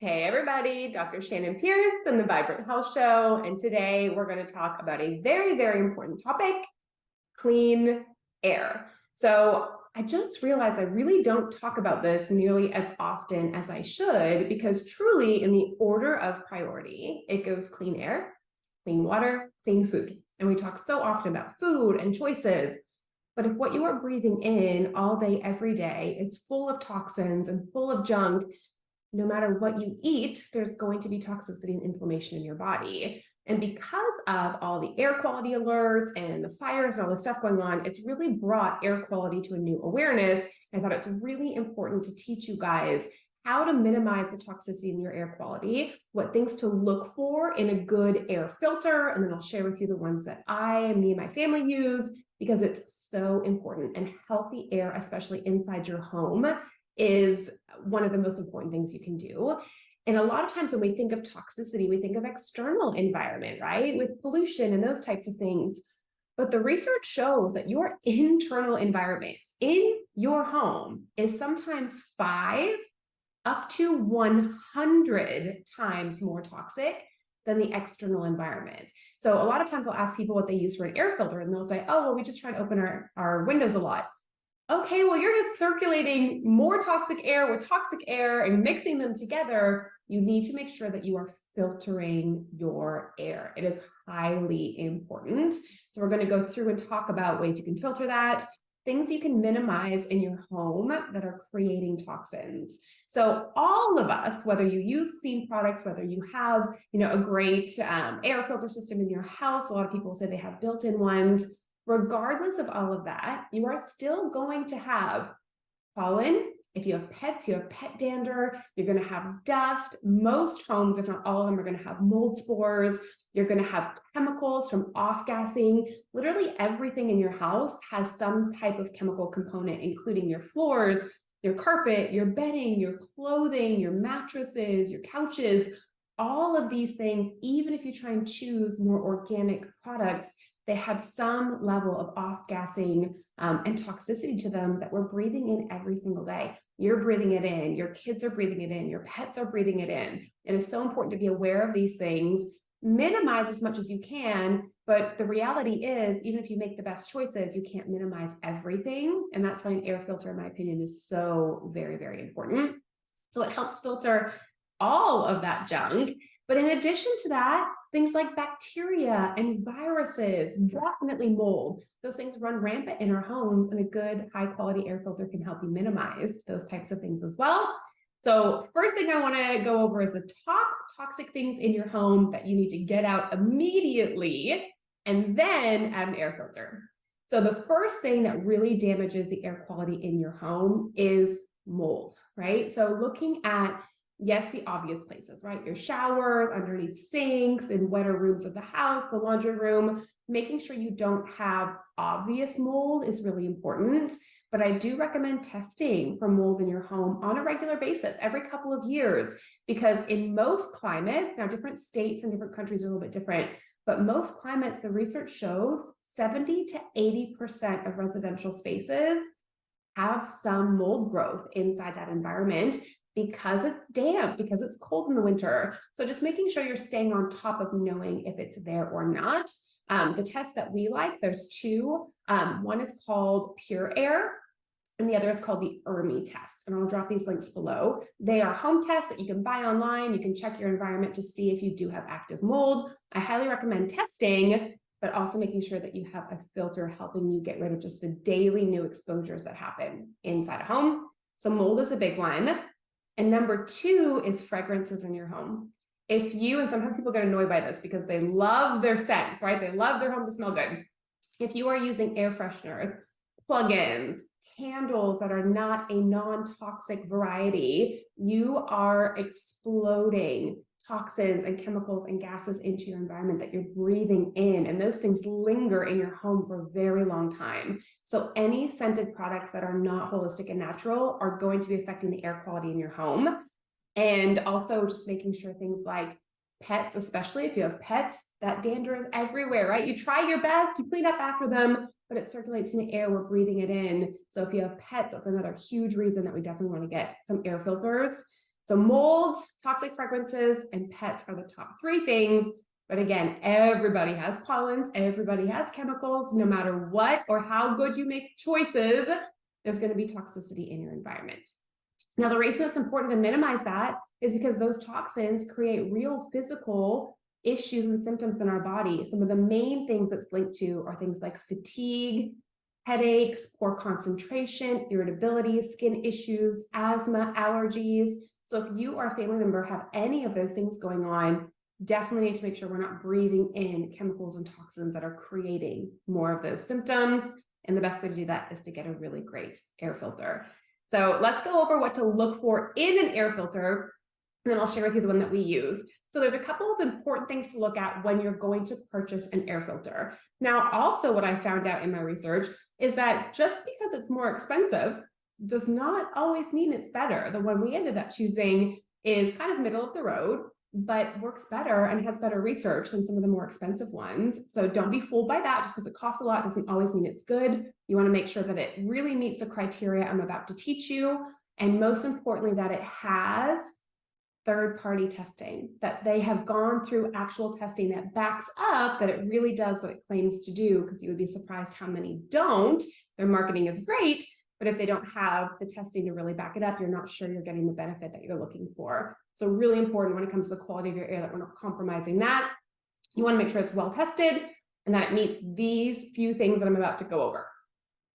Hey everybody, Dr. Shannyn Pearce and the Vibrant Health Show, and today we're going to talk about a very, very important topic, clean air. So I just realized I really don't talk about this nearly as often as I should, because truly in the order of priority, it goes clean air, clean water, clean food. And we talk so often about food and choices, but if what you are breathing in all day, every day is full of toxins and full of junk, no matter what you eat, there's going to be toxicity and inflammation in your body. And because of all the air quality alerts and the fires and all the stuff going on, it's really brought air quality to a new awareness. I thought it's really important to teach you guys how to minimize the toxicity in your air quality, what things to look for in a good air filter, and then I'll share with you the ones that me and my family use, because it's so important. And healthy air, especially inside your home, is one of the most important things you can do. And a lot of times when we think of toxicity, we think of external environment, right? With pollution and those types of things. But the research shows that your internal environment in your home is sometimes 5 up to 100 times more toxic than the external environment. So a lot of times I'll ask people what they use for an air filter, and they'll say, oh, well, we just try to open our windows a lot. Okay, well, you're just circulating more toxic air with toxic air and mixing them together. You need to make sure that you are filtering your air. It is highly important. So we're going to go through and talk about ways you can filter that, things you can minimize in your home that are creating toxins. So all of us, whether you use clean products, whether you have, a great air filter system in your house, a lot of people say they have built-in ones. Regardless of all of that, you are still going to have pollen. If you have pets, you have pet dander. You're going to have dust. Most homes, if not all of them, are going to have mold spores. You're going to have chemicals from off-gassing. Literally everything in your house has some type of chemical component, including your floors, your carpet, your bedding, your clothing, your mattresses, your couches. All of these things, even if you try and choose more organic products, they have some level of off-gassing and toxicity to them that we're breathing in every single day. You're breathing it in, your kids are breathing it in, your pets are breathing it in. It is so important to be aware of these things, minimize as much as you can, but the reality is, even if you make the best choices, you can't minimize everything. And that's why an air filter, in my opinion, is so very, very important. So it helps filter all of that junk. But in addition to that, things like bacteria and viruses, definitely mold, those things run rampant in our homes, and a good high quality air filter can help you minimize those types of things as well. So first thing I want to go over is the top toxic things in your home that you need to get out immediately, and then add an air filter. So the first thing that really damages the air quality in your home is mold, right? So looking at, yes, the obvious places, right? Your showers, underneath sinks, in wetter rooms of the house, the laundry room, making sure you don't have obvious mold is really important. But I do recommend testing for mold in your home on a regular basis, every couple of years, because in most climates, now different states and different countries are a little bit different, but most climates, the research shows 70 to 80% of residential spaces have some mold growth inside that environment, because it's damp, because it's cold in the winter. So just making sure you're staying on top of knowing if it's there or not. The test that we like, there's two. One is called Pure Air, and the other is called the ERMI test. And I'll drop these links below. They are home tests that you can buy online. You can check your environment to see if you do have active mold. I highly recommend testing, but also making sure that you have a filter helping you get rid of just the daily new exposures that happen inside a home. So mold is a big one. And number 2 is fragrances in your home. And sometimes people get annoyed by this because they love their scents, right? They love their home to smell good. If you are using air fresheners, plugins, candles that are not a non-toxic variety, you are exploding toxins and chemicals and gases into your environment that you're breathing in, and those things linger in your home for a very long time. So any scented products that are not holistic and natural are going to be affecting the air quality in your home. And also just making sure things like pets, especially if you have pets, that dander is everywhere, right? You try your best, you clean up after them, but it circulates in the air, we're breathing it in. So if you have pets, that's another huge reason that we definitely want to get some air filters. So molds, toxic fragrances, and pets are the top three things. But again, everybody has pollens, everybody has chemicals. No matter what or how good you make choices, there's going to be toxicity in your environment. Now, the reason it's important to minimize that is because those toxins create real physical issues and symptoms in our body. Some of the main things it's linked to are things like fatigue, headaches, poor concentration, irritability, skin issues, asthma, allergies. So if you or a family member have any of those things going on, definitely need to make sure we're not breathing in chemicals and toxins that are creating more of those symptoms. And the best way to do that is to get a really great air filter. So let's go over what to look for in an air filter, and then I'll share with you the one that we use. So there's a couple of important things to look at when you're going to purchase an air filter. Now, also what I found out in my research is that just because it's more expensive does not always mean it's better. The one we ended up choosing is kind of middle of the road, but works better and has better research than some of the more expensive ones. So don't be fooled by that. Just because it costs a lot doesn't always mean it's good. You want to make sure that it really meets the criteria I'm about to teach you. And most importantly, that it has third-party testing, that they have gone through actual testing that backs up that it really does what it claims to do, because you would be surprised how many don't. Their marketing is great, but if they don't have the testing to really back it up, you're not sure you're getting the benefit that you're looking for. So really important when it comes to the quality of your air that we're not compromising that. You want to make sure it's well tested and that it meets these few things that I'm about to go over.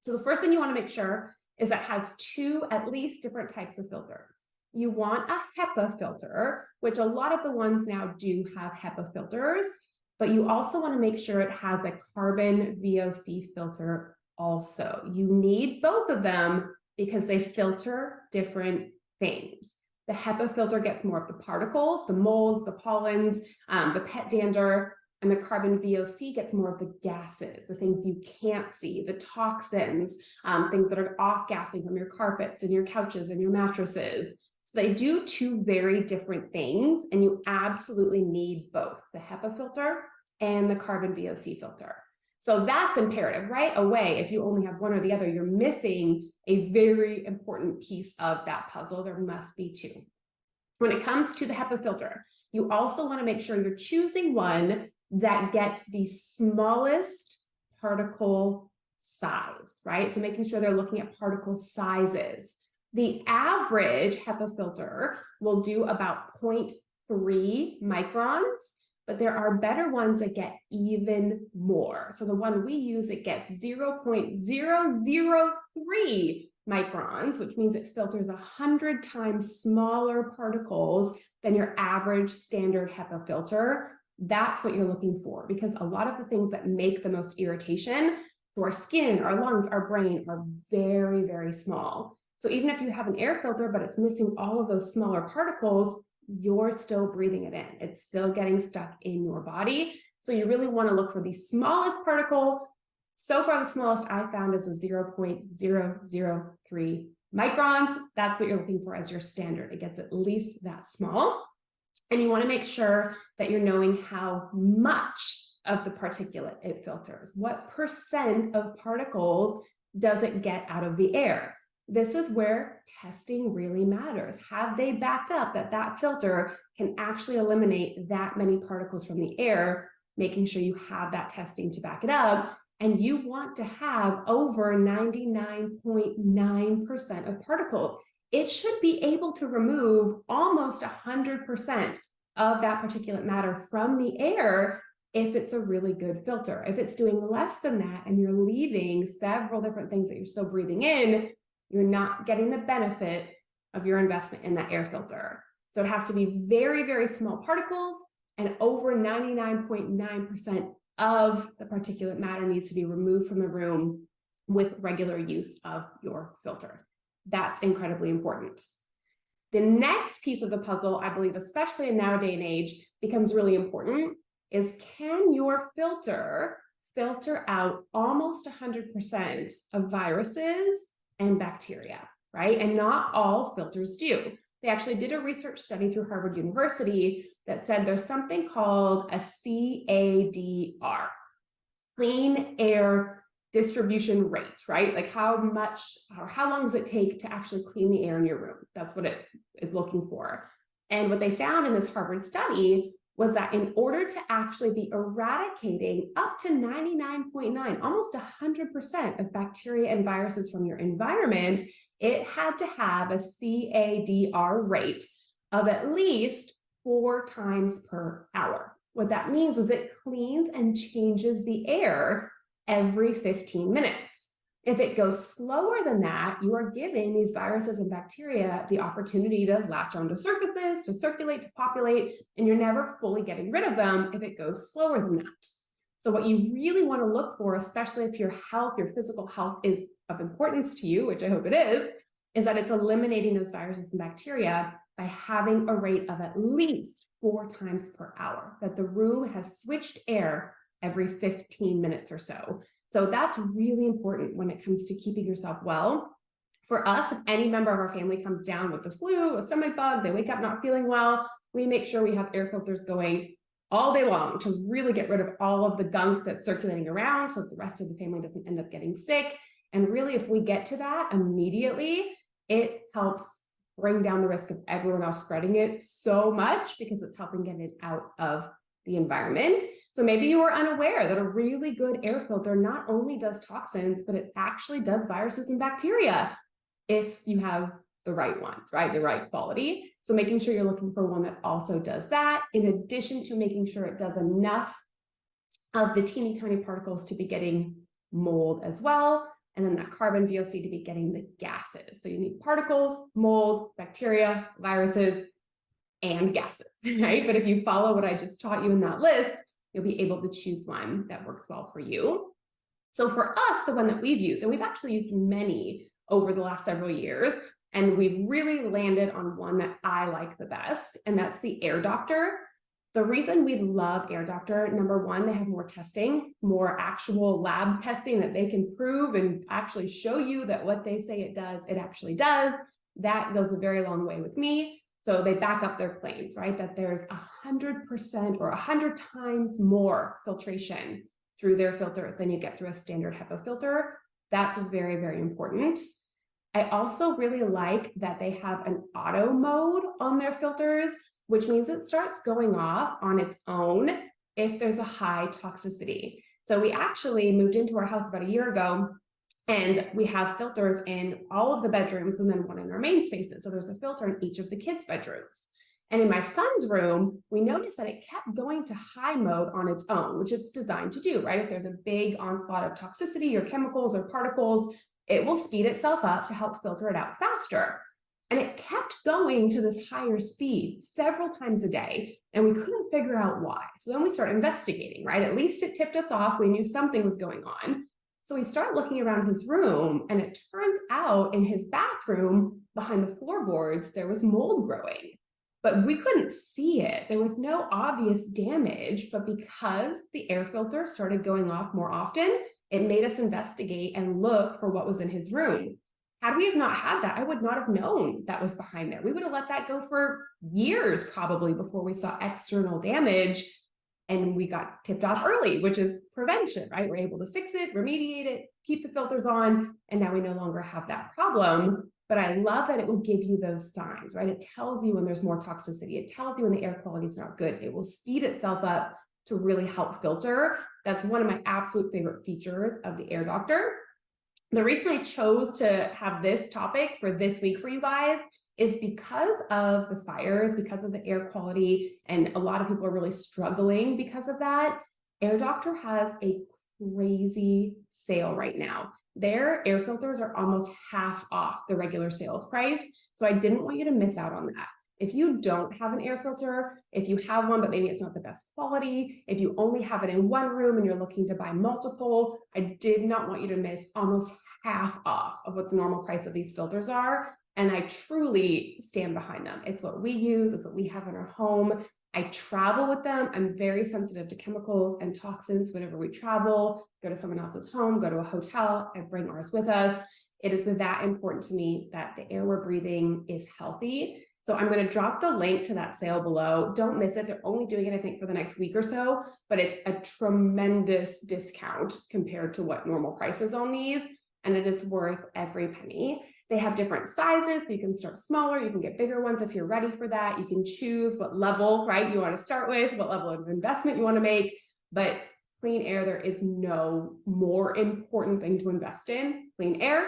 So the first thing you want to make sure is that it has two at least different types of filters. You want a HEPA filter, which a lot of the ones now do have HEPA filters, but you also want to make sure it has a carbon VOC filter also. You need both of them because they filter different things. The HEPA filter gets more of the particles, the molds, the pollens, the pet dander, and the carbon VOC gets more of the gases, the things you can't see, the toxins, things that are off-gassing from your carpets and your couches and your mattresses. So they do two very different things, and you absolutely need both the HEPA filter and the carbon VOC filter. So that's imperative right away. If you only have one or the other, you're missing a very important piece of that puzzle. There must be two. When it comes to the HEPA filter, you also want to make sure you're choosing one that gets the smallest particle size, right? So making sure they're looking at particle sizes. The average HEPA filter will do about 0.3 microns, but there are better ones that get even more. So the one we use, it gets 0.003 microns, which means it filters 100 times smaller particles than your average standard HEPA filter. That's what you're looking for, because a lot of the things that make the most irritation to our skin, our lungs, our brain are very, very small. So even if you have an air filter, but it's missing all of those smaller particles, you're still breathing it in. It's still getting stuck in your body. So you really want to look for the smallest particle. So far, the smallest I found is a 0.003 microns. That's what you're looking for as your standard. It gets at least that small. And you want to make sure that you're knowing how much of the particulate it filters. What percent of particles does it get out of the air? This is where testing really matters. Have they backed up that that filter can actually eliminate that many particles from the air, making sure you have that testing to back it up? And you want to have over 99.9% of particles. It should be able to remove almost 100% of that particulate matter from the air if it's a really good filter. If it's doing less than that and you're leaving several different things that you're still breathing in, you're not getting the benefit of your investment in that air filter. So it has to be very, very small particles, and over 99.9% of the particulate matter needs to be removed from the room with regular use of your filter. That's incredibly important. The next piece of the puzzle, I believe, especially in nowadays and age, becomes really important, is can your filter out almost 100% of viruses and bacteria, right? And not all filters do. They actually did a research study through Harvard University that said there's something called a CADR, clean air distribution rate, right? Like how much or how long does it take to actually clean the air in your room? That's what it is looking for. And what they found in this Harvard study was that in order to actually be eradicating up to 99.9, almost 100% of bacteria and viruses from your environment, it had to have a CADR rate of at least 4 times per hour. What that means is it cleans and changes the air every 15 minutes. If it goes slower than that, you are giving these viruses and bacteria the opportunity to latch onto surfaces, to circulate, to populate, and you're never fully getting rid of them if it goes slower than that. So what you really want to look for, especially if your health, your physical health is of importance to you, which I hope it is that it's eliminating those viruses and bacteria by having a rate of at least 4 times per hour, that the room has switched air every 15 minutes or so. So that's really important when it comes to keeping yourself well. For us, if any member of our family comes down with the flu, a stomach bug, they wake up not feeling well, we make sure we have air filters going all day long to really get rid of all of the gunk that's circulating around so that the rest of the family doesn't end up getting sick. And really, if we get to that immediately, it helps bring down the risk of everyone else spreading it so much because it's helping get it out of the environment. So maybe you were unaware that a really good air filter not only does toxins, but it actually does viruses and bacteria if you have the right ones, right? The right quality. So making sure you're looking for one that also does that, in addition to making sure it does enough of the teeny tiny particles to be getting mold as well. And then that carbon VOC to be getting the gases. So you need particles, mold, bacteria, viruses, and gases, right? But if you follow what I just taught you in that list, you'll be able to choose one that works well for you. So for us, the one that we've used, and we've actually used many over the last several years, and we've really landed on one that I like the best, and that's the Air Doctor. The reason we love Air Doctor, number one, they have more testing, more actual lab testing that they can prove and actually show you that what they say it does, it actually does. That goes a very long way with me. So they back up their claims, right? That there's 100% or 100 times more filtration through their filters than you get through a standard HEPA filter. That's very, very important. I also really like that they have an auto mode on their filters, which means it starts going off on its own if there's a high toxicity. So we actually moved into our house about a year ago, and we have filters in all of the bedrooms and then one in our main spaces. So there's a filter in each of the kids' bedrooms. And in my son's room, we noticed that it kept going to high mode on its own, which it's designed to do, right? If there's a big onslaught of toxicity or chemicals or particles, it will speed itself up to help filter it out faster. And it kept going to this higher speed several times a day, and we couldn't figure out why. So then we started investigating, right? At least it tipped us off. We knew something was going on. So we start looking around his room, and it turns out in his bathroom, behind the floorboards, there was mold growing. But we couldn't see it. There was no obvious damage, but because the air filter started going off more often, it made us investigate and look for what was in his room. Had we have not had that, I would not have known that was behind there. We would have let that go for years probably before we saw external damage. And we got tipped off early, which is prevention, right? We're able to fix it, remediate it, keep the filters on, and now we no longer have that problem. But I love that it will give you those signs, right? It tells you when there's more toxicity. It tells you when the air quality is not good. It will speed itself up to really help filter. That's one of my absolute favorite features of the Air Doctor. The reason I chose to have this topic for this week for you guys is because of the fires, because of the air quality, and a lot of people are really struggling because of that. Air Doctor has a crazy sale right now. Their air filters are almost half off the regular sales price. So I didn't want you to miss out on that. If you don't have an air filter, if you have one, but maybe it's not the best quality, if you only have it in one room and you're looking to buy multiple, I did not want you to miss almost half off of what the normal price of these filters are. And I truly stand behind them. It's what we use, it's what we have in our home. I travel with them. I'm very sensitive to chemicals and toxins whenever we travel, go to someone else's home, go to a hotel, I bring ours with us. It is that important to me that the air we're breathing is healthy. So I'm going to drop the link to that sale below. Don't miss it. They're only doing it, I think, for the next week or so, but it's a tremendous discount compared to what normal price is on these, and it is worth every penny. They have different sizes, so you can start smaller, you can get bigger ones if you're ready for that. You can choose what level, right, you want to start with, what level of investment you want to make, but clean air, there is no more important thing to invest in. Clean air,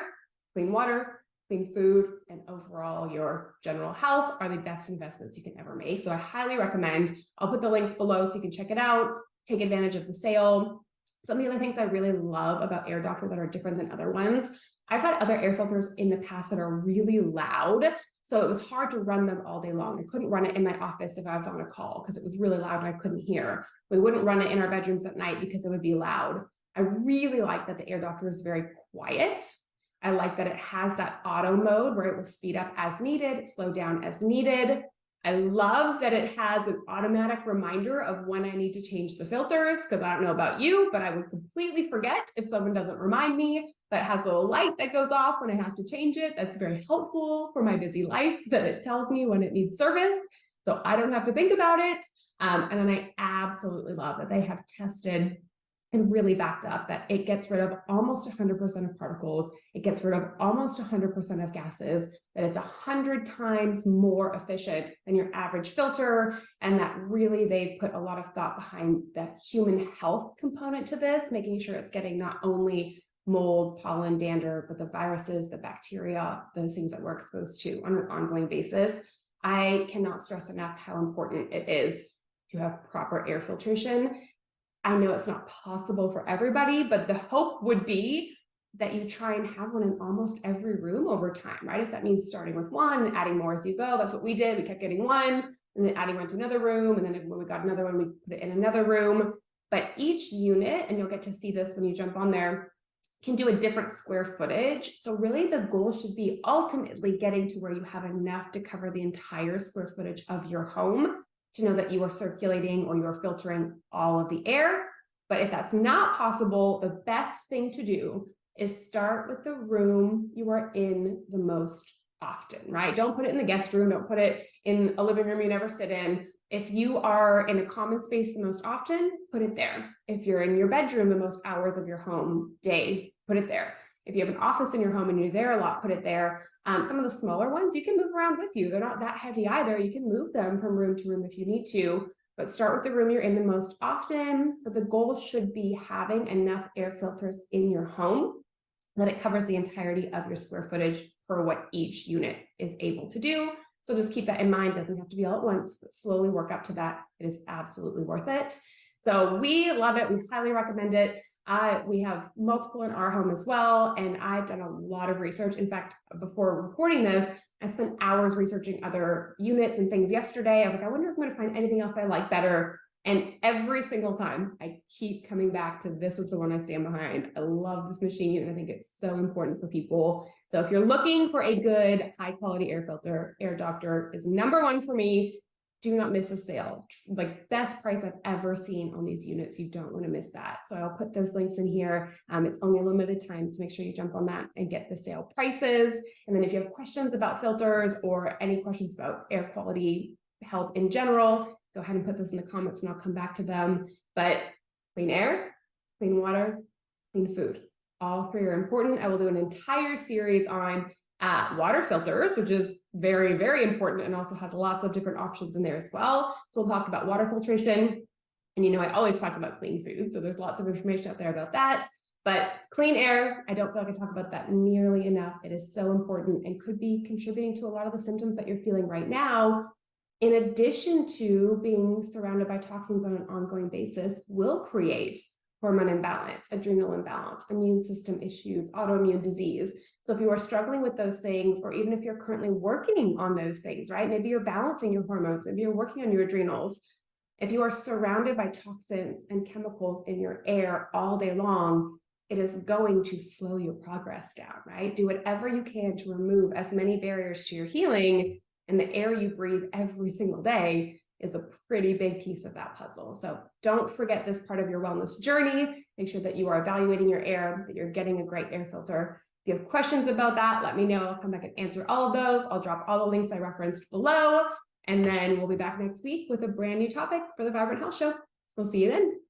clean water, clean food, and overall your general health are the best investments you can ever make. So I highly recommend. I'll put the links below so you can check it out, take advantage of the sale. Some of the other things I really love about Air Doctor that are different than other ones, I've had other air filters in the past that are really loud. So it was hard to run them all day long. I couldn't run it in my office if I was on a call because it was really loud and I couldn't hear. We wouldn't run it in our bedrooms at night because it would be loud. I really like that the Air Doctor is very quiet. I like that it has that auto mode where it will speed up as needed, slow down as needed. I love that it has an automatic reminder of when I need to change the filters, because I don't know about you, but I would completely forget if someone doesn't remind me. But it has a little light that goes off when I have to change it. That's very helpful for my busy life, that it tells me when it needs service, so I don't have to think about it. And then I absolutely love that they have tested and really backed up that it gets rid of almost 100% of particles. It gets rid of almost 100% of gases, that it's 100 times more efficient than your average filter. And that really they've put a lot of thought behind the human health component to this, making sure it's getting not only mold, pollen, dander, but the viruses, the bacteria, those things that we're exposed to on an ongoing basis. I cannot stress enough how important it is to have proper air filtration. I know it's not possible for everybody, but the hope would be that you try and have one in almost every room over time, right? If that means starting with one and adding more as you go, that's what we did. We kept getting one and then adding one to another room. And then when we got another one, we put it in another room. But each unit, and you'll get to see this when you jump on there, can do a different square footage. So really the goal should be ultimately getting to where you have enough to cover the entire square footage of your home to know that you are circulating or you're filtering all of the air. But if that's not possible, the best thing to do is start with the room you are in the most often, right? Don't put it in the guest room. Don't put it in a living room you never sit in. If you are in a common space the most often, put it there. If you're in your bedroom the most hours of your home day, put it there. If you have an office in your home and you're there a lot, put it there. Some of the smaller ones you can move around with you. They're not that heavy either. You can move them from room to room if you need to, but start with the room you're in the most often. But the goal should be having enough air filters in your home that it covers the entirety of your square footage for what each unit is able to do. So just keep that in mind. It doesn't have to be all at once, but slowly work up to that. It is absolutely worth it. So we love it. We highly recommend it. We have multiple in our home as well, and I've done a lot of research. In fact, before recording this, I spent hours researching other units and things yesterday. I was like, I wonder if I'm going to find anything else I like better. And every single time I keep coming back to this is the one I stand behind. I love this machine, and I think it's so important for people. So if you're looking for a good, high quality air filter, Air Doctor is #1 for me. Do not miss a sale. Like, best price I've ever seen on these units. You don't want to miss that. So I'll put those links in here. It's only a limited time, so make sure you jump on that and get the sale prices. And then if you have questions about filters or any questions about air quality help in general, go ahead and put those in the comments and I'll come back to them. But clean air, clean water, clean food. All three are important. I will do an entire series on water filters, which is very, very important and also has lots of different options in there as well. So we'll talk about water filtration. And you know, I always talk about clean food. So there's lots of information out there about that. But clean air, I don't feel like I talk about that nearly enough. It is so important and could be contributing to a lot of the symptoms that you're feeling right now. In addition to being surrounded by toxins on an ongoing basis, will create hormone imbalance, adrenal imbalance, immune system issues, autoimmune disease. So if you are struggling with those things, or even if you're currently working on those things, right? Maybe you're balancing your hormones, maybe you're working on your adrenals. If you are surrounded by toxins and chemicals in your air all day long, it is going to slow your progress down, right? Do whatever you can to remove as many barriers to your healing, and the air you breathe every single day is a pretty big piece of that puzzle. So don't forget this part of your wellness journey. Make sure that you are evaluating your air, that you're getting a great air filter, you have questions about that, let me know. I'll come back and answer all of those. I'll drop all the links I referenced below. And then we'll be back next week with a brand new topic for the Vibrant Health Show. We'll see you then.